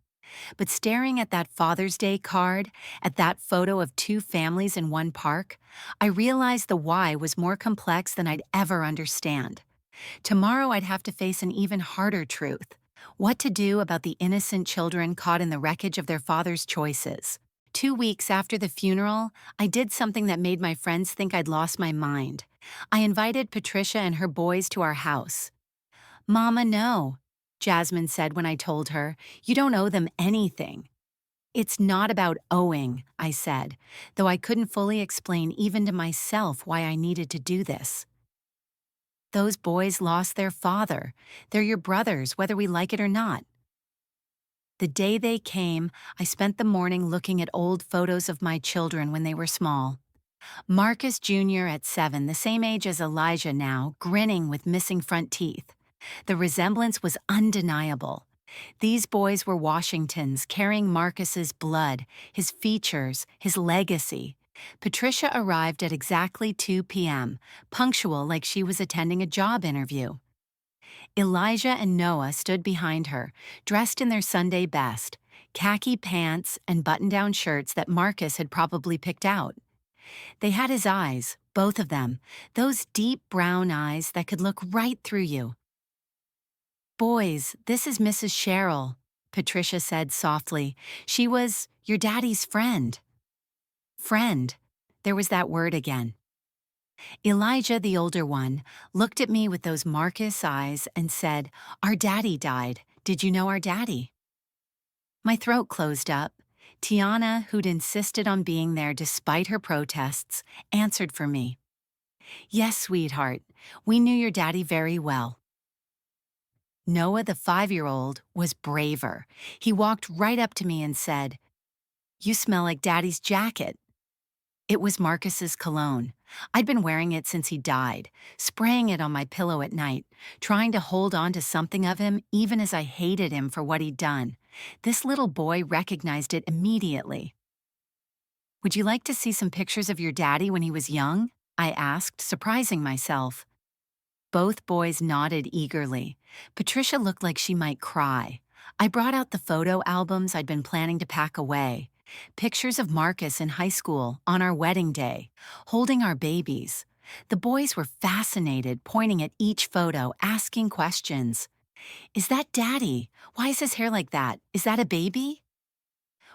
But staring at that Father's Day card, at that photo of two families in one park, I realized the why was more complex than I'd ever understand. Tomorrow I'd have to face an even harder truth. What to do about the innocent children caught in the wreckage of their father's choices. 2 weeks after the funeral, I did something that made my friends think I'd lost my mind. I invited Patricia and her boys to our house. Mama, no, Jasmine said when I told her, you don't owe them anything. It's not about owing, I said, though I couldn't fully explain even to myself why I needed to do this. Those boys lost their father. They're your brothers, whether we like it or not. The day they came, I spent the morning looking at old photos of my children when they were small. Marcus Jr. at 7, the same age as Elijah now, grinning with missing front teeth. The resemblance was undeniable. These boys were Washingtons, carrying Marcus's blood, his features, his legacy. Patricia arrived at exactly 2 p.m., punctual like she was attending a job interview. Elijah and Noah stood behind her, dressed in their Sunday best, khaki pants and button-down shirts that Marcus had probably picked out. They had his eyes, both of them, those deep brown eyes that could look right through you. Boys, this is Mrs. Sherrill, Patricia said softly. She was your daddy's friend. Friend. There was that word again. Elijah, the older one, looked at me with those Marcus eyes and said, our daddy died. Did you know our daddy? My throat closed up. Tiana, who'd insisted on being there despite her protests, answered for me. Yes, sweetheart. We knew your daddy very well. Noah, the 5-year-old, was braver. He walked right up to me and said, "You smell like Daddy's jacket." It was Marcus's cologne. I'd been wearing it since he died, spraying it on my pillow at night, trying to hold on to something of him even as I hated him for what he'd done. This little boy recognized it immediately. "Would you like to see some pictures of your daddy when he was young?" I asked, surprising myself. Both boys nodded eagerly. Patricia looked like she might cry. I brought out the photo albums I'd been planning to pack away. Pictures of Marcus in high school, on our wedding day, holding our babies. The boys were fascinated, pointing at each photo, asking questions. "Is that Daddy? Why is his hair like that? Is that a baby?"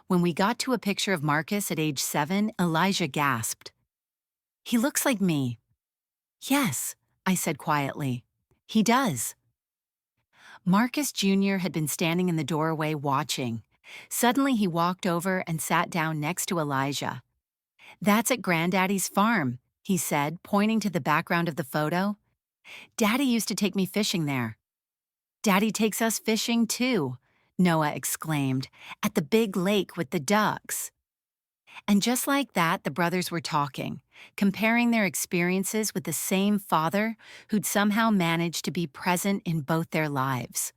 When we got to a picture of Marcus at age 7, Elijah gasped. "He looks like me." "Yes," I said quietly. "He does." Marcus Jr. had been standing in the doorway watching. Suddenly he walked over and sat down next to Elijah. "That's at Granddaddy's farm," he said, pointing to the background of the photo. "Daddy used to take me fishing there." "Daddy takes us fishing too," Noah exclaimed, "at the big lake with the ducks." And just like that, the brothers were talking, comparing their experiences with the same father who'd somehow managed to be present in both their lives.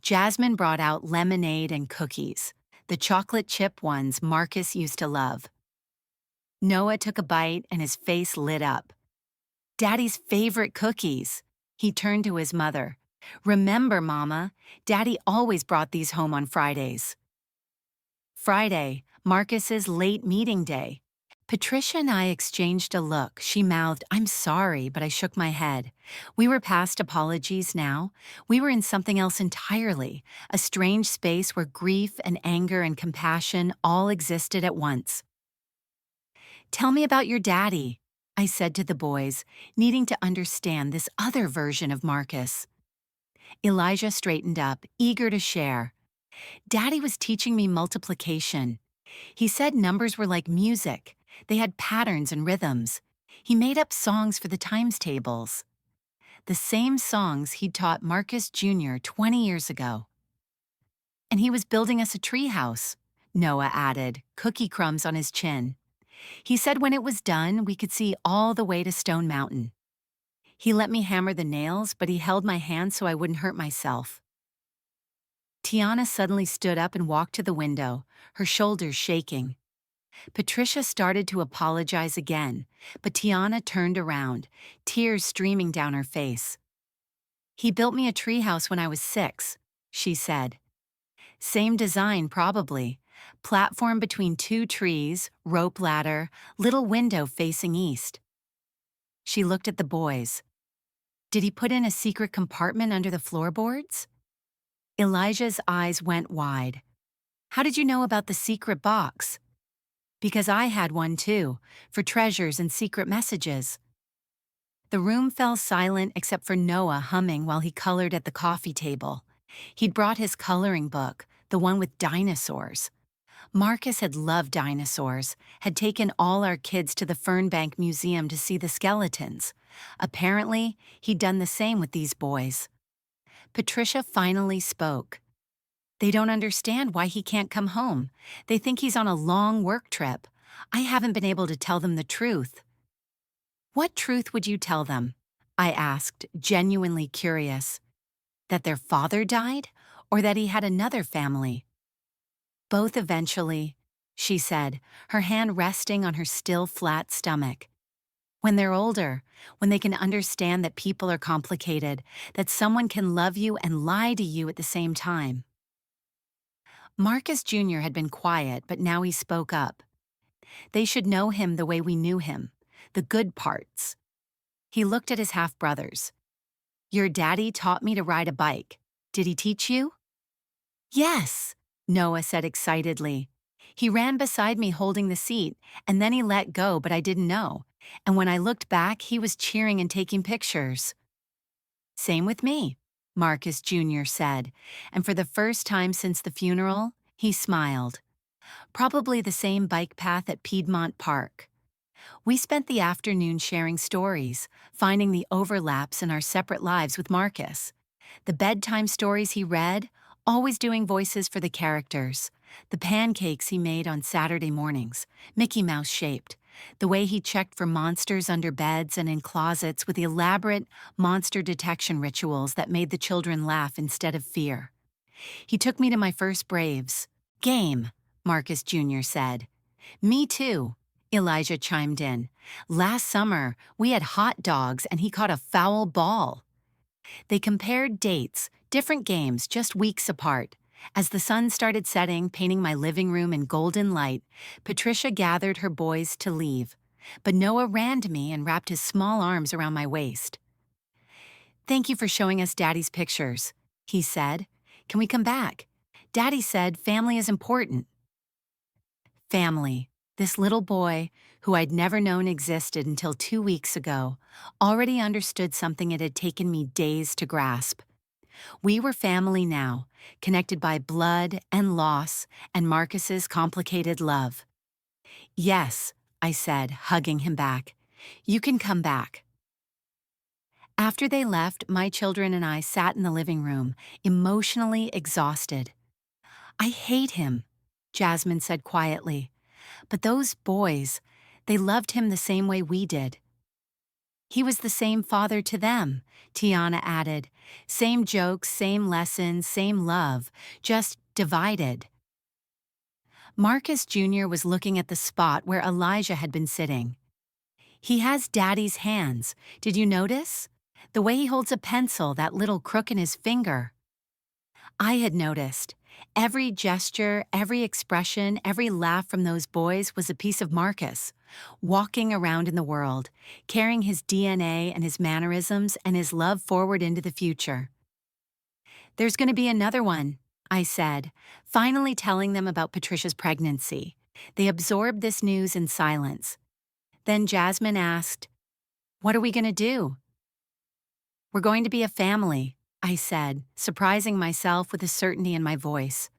Jasmine brought out lemonade and cookies, the chocolate chip ones Marcus used to love. Noah took a bite and his face lit up. "Daddy's favorite cookies." He turned to his mother. "Remember, Mama, Daddy always brought these home on Fridays." Friday, Marcus's late meeting day. Patricia and I exchanged a look. She mouthed, "I'm sorry," but I shook my head. We were past apologies now. We were in something else entirely, a strange space where grief and anger and compassion all existed at once. "Tell me about your daddy," I said to the boys, needing to understand this other version of Marcus. Elijah straightened up, eager to share. "Daddy was teaching me multiplication. He said numbers were like music. They had patterns and rhythms. He made up songs for the times tables. The same songs he'd taught Marcus Jr. 20 years ago. And he was building us a treehouse," Noah added, cookie crumbs on his chin. "He said when it was done, we could see all the way to Stone Mountain. He let me hammer the nails, but he held my hand so I wouldn't hurt myself." Tiana suddenly stood up and walked to the window, her shoulders shaking. Patricia started to apologize again, but Tiana turned around, tears streaming down her face. "He built me a treehouse when I was 6, she said. "Same design, probably. Platform between 2 trees, rope ladder, little window facing east." She looked at the boys. "Did he put in a secret compartment under the floorboards?" Elijah's eyes went wide. "How did you know about the secret box?" "Because I had one too, for treasures and secret messages." The room fell silent except for Noah humming while he colored at the coffee table. He'd brought his coloring book, the one with dinosaurs. Marcus had loved dinosaurs, had taken all our kids to the Fernbank Museum to see the skeletons. Apparently, he'd done the same with these boys. Patricia finally spoke. "They don't understand why he can't come home. They think he's on a long work trip. I haven't been able to tell them the truth." "What truth would you tell them?" I asked, genuinely curious. That their father died, or that he had another family? "Both eventually," she said, her hand resting on her still flat stomach. "When they're older, when they can understand that people are complicated, that someone can love you and lie to you at the same time." Marcus Jr. had been quiet, but now he spoke up. "They should know him the way we knew him, the good parts." He looked at his half-brothers. "Your daddy taught me to ride a bike. Did he teach you?" "Yes," Noah said excitedly. "He ran beside me holding the seat, and then he let go, but I didn't know. And when I looked back, he was cheering and taking pictures." "Same with me," Marcus Jr. said, and for the first time since the funeral, he smiled. "Probably the same bike path at Piedmont Park." We spent the afternoon sharing stories, finding the overlaps in our separate lives with Marcus. The bedtime stories he read, always doing voices for the characters. The pancakes he made on Saturday mornings, Mickey Mouse shaped. The way he checked for monsters under beds and in closets with elaborate monster detection rituals that made the children laugh instead of fear. He took me to my first Braves game, Marcus Jr. said. Me too, Elijah chimed in. Last summer, we had hot dogs and he caught a foul ball. They compared dates, different games just weeks apart. As the sun started setting, painting my living room in golden light, Patricia gathered her boys to leave. But Noah ran to me and wrapped his small arms around my waist. Thank you for showing us Daddy's pictures, he said. Can we come back? Daddy said family is important. Family. This little boy, who I'd never known existed until 2 weeks ago, already understood something it had taken me days to grasp. We were family now, connected by blood and loss and Marcus's complicated love. Yes, I said, hugging him back. You can come back. After they left, my children and I sat in the living room, emotionally exhausted. I hate him, Jasmine said quietly. But those boys, they loved him the same way we did. He was the same father to them, Tiana added. Same jokes, same lessons, same love, just divided. Marcus Jr. was looking at the spot where Elijah had been sitting. He has Daddy's hands. Did you notice? The way he holds a pencil, that little crook in his finger. I had noticed. Every gesture, every expression, every laugh from those boys was a piece of Marcus, walking around in the world, carrying his DNA and his mannerisms and his love forward into the future. There's going to be another one, I said, finally telling them about Patricia's pregnancy. They absorbed this news in silence. Then Jasmine asked, "What are we going to do?" "We're going to be a family," I said, surprising myself with the certainty in my voice.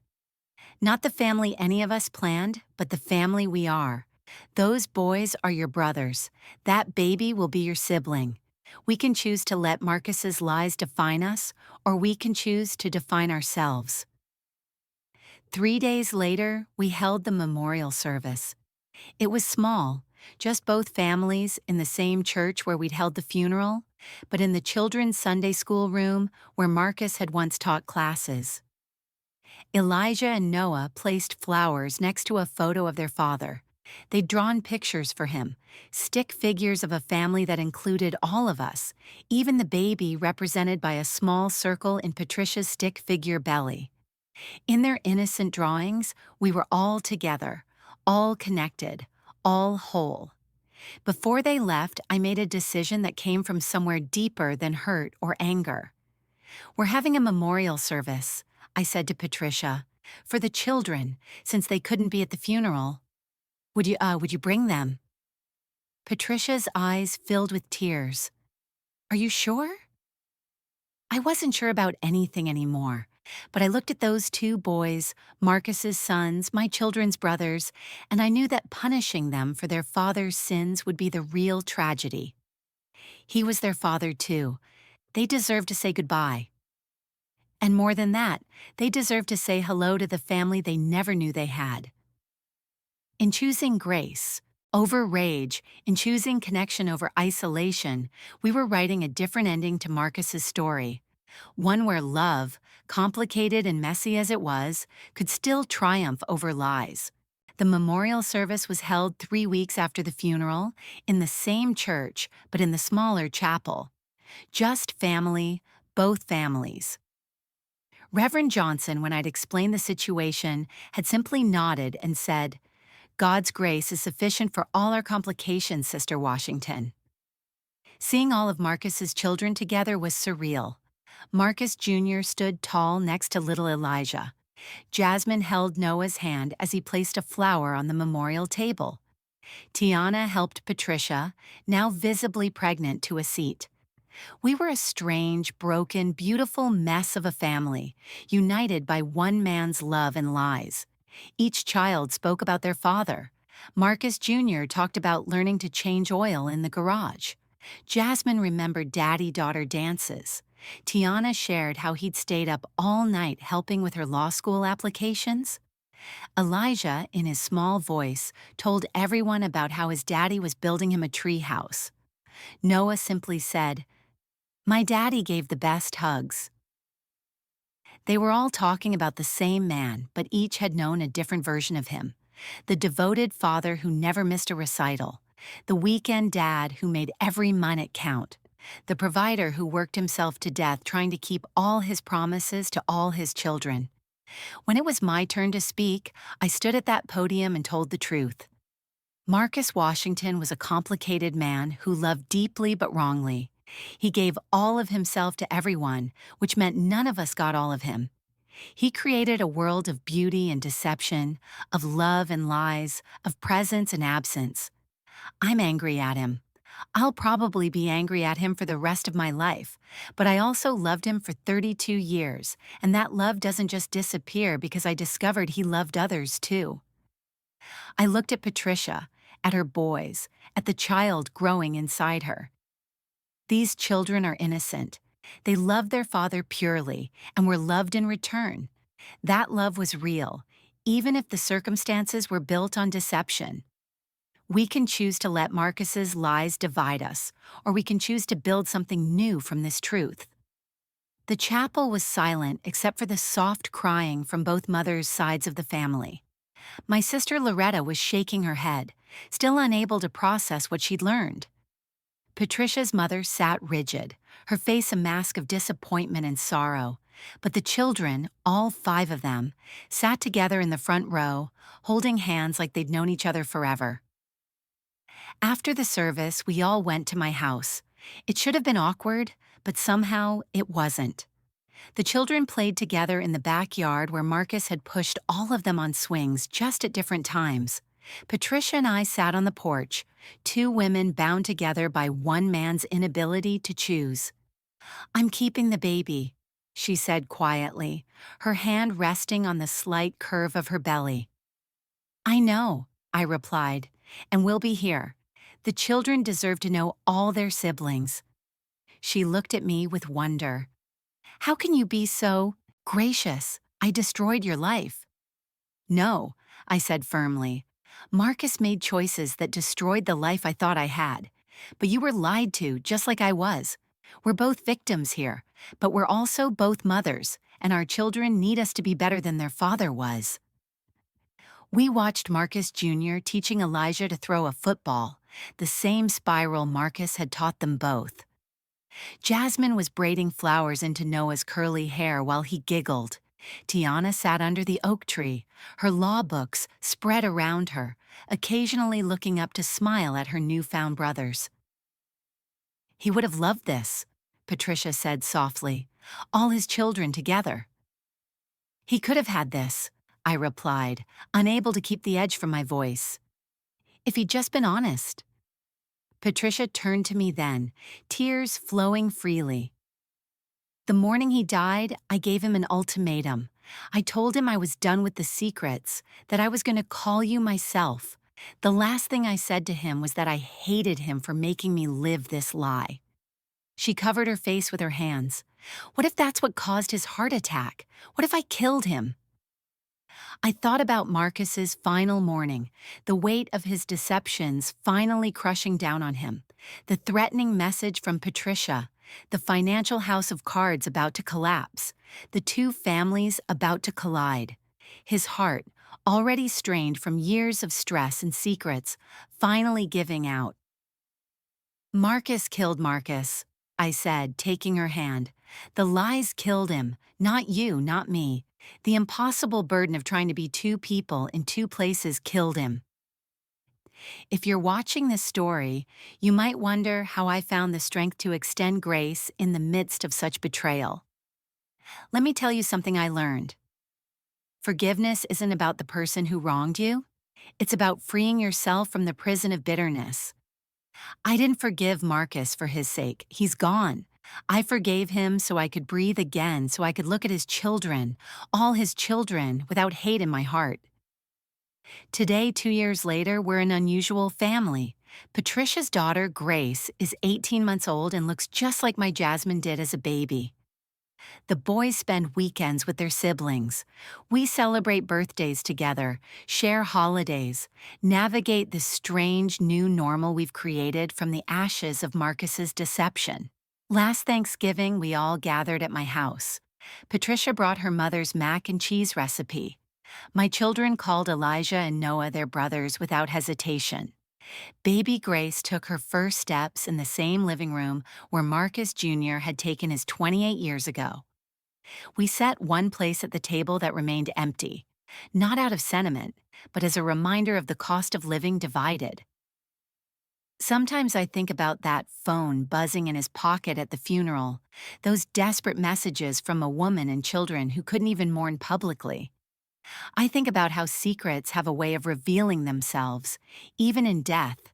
Not the family any of us planned, but the family we are. Those boys are your brothers. That baby will be your sibling. We can choose to let Marcus's lies define us, or we can choose to define ourselves. 3 days later, we held the memorial service. It was small, just both families in the same church where we'd held the funeral, but in the children's Sunday school room where Marcus had once taught classes. Elijah and Noah placed flowers next to a photo of their father. They'd drawn pictures for him, stick figures of a family that included all of us, even the baby represented by a small circle in Patricia's stick figure belly. In their innocent drawings, we were all together, all connected, all whole. Before they left, I made a decision that came from somewhere deeper than hurt or anger. "We're having a memorial service," I said to Patricia, "for the children, since they couldn't be at the funeral. Would you bring them?" Patricia's eyes filled with tears. "Are you sure?" I wasn't sure about anything anymore, but I looked at those 2 boys, Marcus's sons, my children's brothers, and I knew that punishing them for their father's sins would be the real tragedy. He was their father too. They deserved to say goodbye. And more than that, they deserved to say hello to the family they never knew they had. In choosing grace over rage, in choosing connection over isolation, we were writing a different ending to Marcus's story. One where love, complicated and messy as it was, could still triumph over lies. The memorial service was held 3 weeks after the funeral, in the same church, but in the smaller chapel. Just family, both families. Reverend Johnson, when I'd explained the situation, had simply nodded and said, "God's grace is sufficient for all our complications, Sister Washington." Seeing all of Marcus's children together was surreal. Marcus Jr. stood tall next to little Elijah. Jasmine held Noah's hand as he placed a flower on the memorial table. Tiana helped Patricia, now visibly pregnant, to a seat. We were a strange, broken, beautiful mess of a family, united by one man's love and lies. Each child spoke about their father, Marcus Jr. talked about learning to change oil in the garage. Jasmine remembered daddy-daughter dances. Tiana shared how he'd stayed up all night helping with her law school applications. Elijah, in his small voice, told everyone about how his daddy was building him a tree house. Noah simply said, "My daddy gave the best hugs." They were all talking about the same man, but each had known a different version of him. The devoted father who never missed a recital. The weekend dad who made every minute count. The provider who worked himself to death trying to keep all his promises to all his children. When it was my turn to speak, I stood at that podium and told the truth. Marcus Washington was a complicated man who loved deeply but wrongly. He gave all of himself to everyone, which meant none of us got all of him. He created a world of beauty and deception, of love and lies, of presence and absence. I'm angry at him. I'll probably be angry at him for the rest of my life, but I also loved him for 32 years, and that love doesn't just disappear because I discovered he loved others too. I looked at Patricia, at her boys, at the child growing inside her. These children are innocent. They loved their father purely and were loved in return. That love was real, even if the circumstances were built on deception. We can choose to let Marcus's lies divide us, or we can choose to build something new from this truth. The chapel was silent except for the soft crying from both mothers' sides of the family. My sister Loretta was shaking her head, still unable to process what she'd learned. Patricia's mother sat rigid, her face a mask of disappointment and sorrow, but the children, all 5 of them, sat together in the front row, holding hands like they'd known each other forever. After the service, we all went to my house. It should have been awkward, but somehow it wasn't. The children played together in the backyard where Marcus had pushed all of them on swings just at different times. Patricia and I sat on the porch, 2 women bound together by one man's inability to choose. "I'm keeping the baby," she said quietly, her hand resting on the slight curve of her belly. "I know," I replied, "and we'll be here. The children deserve to know all their siblings." She looked at me with wonder. "How can you be so gracious? I destroyed your life." "No," I said firmly. "Marcus made choices that destroyed the life I thought I had. But you were lied to, just like I was. We're both victims here, but we're also both mothers, and our children need us to be better than their father was." We watched Marcus Jr. teaching Elijah to throw a football, the same spiral Marcus had taught them both. Jasmine was braiding flowers into Noah's curly hair while he giggled. Tiana sat under the oak tree, her law books spread around her, occasionally looking up to smile at her newfound brothers. "He would have loved this," Patricia said softly, "all his children together." "He could have had this," I replied, unable to keep the edge from my voice. "If he'd just been honest." Patricia turned to me then, tears flowing freely. "The morning he died, I gave him an ultimatum. I told him I was done with the secrets, that I was going to call you myself. The last thing I said to him was that I hated him for making me live this lie." She covered her face with her hands. "What if that's what caused his heart attack? What if I killed him?" I thought about Marcus's final morning, the weight of his deceptions finally crushing down on him, the threatening message from Patricia, the financial house of cards about to collapse, the 2 families about to collide. His heart, already strained from years of stress and secrets, finally giving out. "Marcus killed Marcus," I said, taking her hand. "The lies killed him, not you, not me. The impossible burden of trying to be 2 people in 2 places killed him." If you're watching this story, you might wonder how I found the strength to extend grace in the midst of such betrayal. Let me tell you something I learned. Forgiveness isn't about the person who wronged you. It's about freeing yourself from the prison of bitterness. I didn't forgive Marcus for his sake. He's gone. I forgave him so I could breathe again, so I could look at his children, all his children, without hate in my heart. Today, 2 years later, we're an unusual family. Patricia's daughter, Grace, is 18 months old and looks just like my Jasmine did as a baby. The boys spend weekends with their siblings. We celebrate birthdays together, share holidays, navigate this strange new normal we've created from the ashes of Marcus's deception. Last Thanksgiving, we all gathered at my house. Patricia brought her mother's mac and cheese recipe. My children called Elijah and Noah their brothers without hesitation. Baby Grace took her first steps in the same living room where Marcus Jr. had taken his 28 years ago. We set one place at the table that remained empty, not out of sentiment, but as a reminder of the cost of living divided. Sometimes I think about that phone buzzing in his pocket at the funeral, those desperate messages from a woman and children who couldn't even mourn publicly. I think about how secrets have a way of revealing themselves, even in death.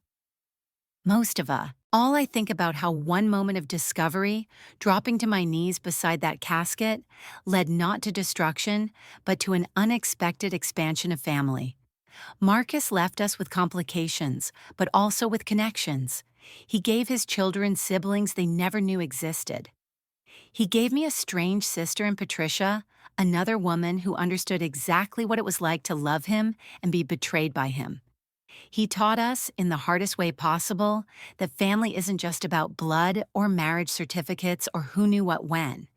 All I think about how one moment of discovery, dropping to my knees beside that casket, led not to destruction, but to an unexpected expansion of family. Marcus left us with complications, but also with connections. He gave his children siblings they never knew existed. He gave me a strange sister in Patricia, another woman who understood exactly what it was like to love him and be betrayed by him. He taught us, in the hardest way possible, that family isn't just about blood or marriage certificates or who knew what when.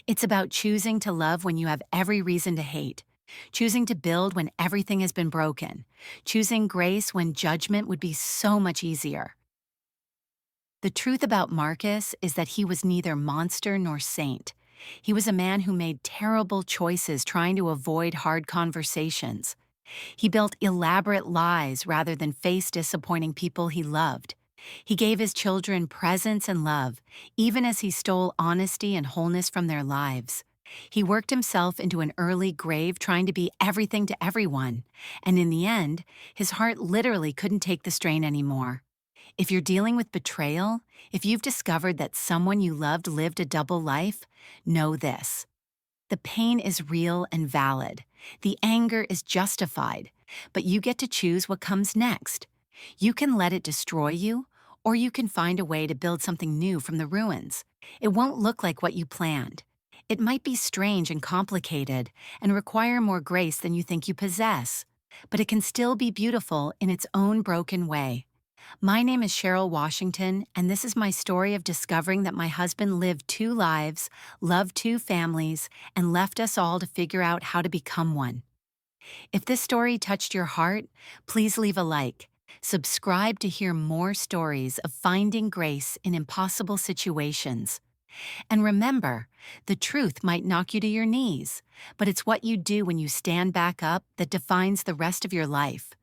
It's about choosing to love when you have every reason to hate, choosing to build when everything has been broken, choosing grace when judgment would be so much easier. The truth about Marcus is that he was neither monster nor saint. He was a man who made terrible choices trying to avoid hard conversations. He built elaborate lies rather than face disappointing people he loved. He gave his children presence and love, even as he stole honesty and wholeness from their lives. He worked himself into an early grave trying to be everything to everyone, and in the end, his heart literally couldn't take the strain anymore. If you're dealing with betrayal, if you've discovered that someone you loved lived a double life, know this. The pain is real and valid. The anger is justified, but you get to choose what comes next. You can let it destroy you, or you can find a way to build something new from the ruins. It won't look like what you planned. It might be strange and complicated and require more grace than you think you possess, but it can still be beautiful in its own broken way. My name is Cheryl Washington, and this is my story of discovering that my husband lived 2 lives, loved 2 families, and left us all to figure out how to become one. If this story touched your heart, please leave a like. Subscribe to hear more stories of finding grace in impossible situations. And remember, the truth might knock you to your knees, but it's what you do when you stand back up that defines the rest of your life.